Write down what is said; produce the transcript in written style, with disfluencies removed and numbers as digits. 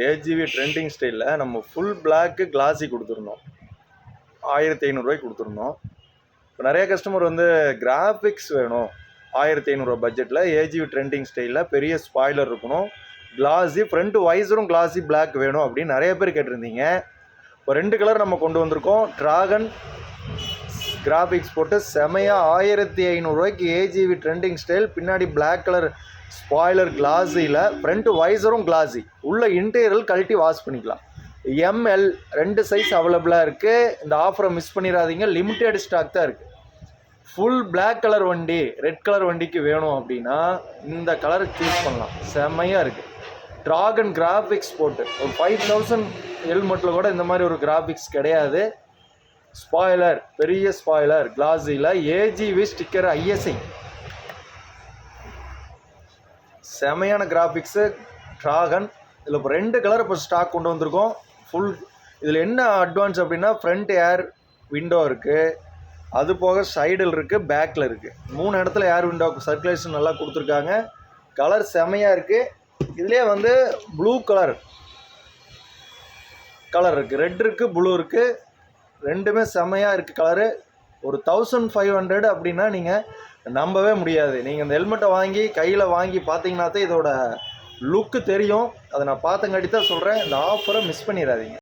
AGV trending ஸ்டைலில் நம்ம full block classy கொடுத்துருந்தோம். 1500 ரூபாய்க்கு கொடுத்துருந்தோம். இப்போ நிறைய கஸ்டமர் வந்து கிராஃபிக்ஸ் வேணும், 1500 பட்ஜெட்டில் ஏஜிவி ட்ரெண்டிங் ஸ்டைலில் பெரிய ஸ்பாய்லர் இருக்கணும், கிளாஸி ஃப்ரண்ட் வைஸரும் கிளாஸி பிளாக் வேணும் அப்படின்னு நிறைய பேர் கேட்டிருந்தீங்க. இப்போ 2 கலர் நம்ம கொண்டு வந்திருக்கோம். ட்ராகன் கிராஃபிக்ஸ் போட்டு செமையாக 1500 ரூபாய்க்கு ஏஜிவி ட்ரெண்டிங் ஸ்டைல், பின்னாடி பிளாக் கலர் ஸ்பாய்லர் கிளாஸியில், ஃப்ரண்ட் வைஸரும் கிளாஸி, உள்ள இன்டீரியல் கழட்டி வாஷ் பண்ணிக்கலாம். எம்எல் 2 சைஸ் அவைலபிளாக இருக்குது. இந்த ஆஃபரை மிஸ் பண்ணிடாதீங்க, லிமிட்டெட் ஸ்டாக் தான் இருக்குது. ஃபுல் பிளாக் கலர் வண்டி, ரெட் கலர் வண்டிக்கு வேணும் அப்படின்னா இந்த கலரை சூஸ் பண்ணலாம், செம்மையாக இருக்குது. ட்ராகன் கிராஃபிக்ஸ் போட்டு ஒரு 5000 ஹெல்மெட்டில் கூட இந்த மாதிரி ஒரு கிராஃபிக்ஸ் கிடையாது. ஸ்பாய்லர், பெரிய ஸ்பாய்லர் கிளாஸியில், ஏஜிவி ஸ்டிக்கர், ஐஎஸ்ஐ, செமையான கிராஃபிக்ஸு ட்ராகன். இதில் இப்போ 2 கலர் இப்போ ஸ்டாக் கொண்டு வந்திருக்கோம். ஃபுல் இதில் என்ன அட்வான்ஸ் அப்படின்னா ஃப்ரண்ட் ஏர் விண்டோ இருக்குது, அது போக சைடில் இருக்குது, பேக்கில் இருக்குது. 3 இடத்துல ஏர் விண்டோ சர்க்குலேஷன் நல்லா கொடுத்துருக்காங்க. கலர் செமையாக இருக்குது. இதுலேயே வந்து ப்ளூ கலர் இருக்குது, ரெட் இருக்குது, ப்ளூ இருக்குது, ரெண்டுமே செமையாக இருக்குது கலரு. ஒரு 1500 அப்படின்னா நீங்கள் நம்பவே முடியாது. நீங்கள் இந்த ஹெல்மெட்டை வாங்கி கையில் வாங்கி பார்த்தீங்கன்னா தான் இதோட லுக்கு தெரியும். அதை நான் பார்த்தங்காட்டி தான் சொல்கிறேன். இந்த ஆஃபரை மிஸ் பண்ணிடாதீங்க.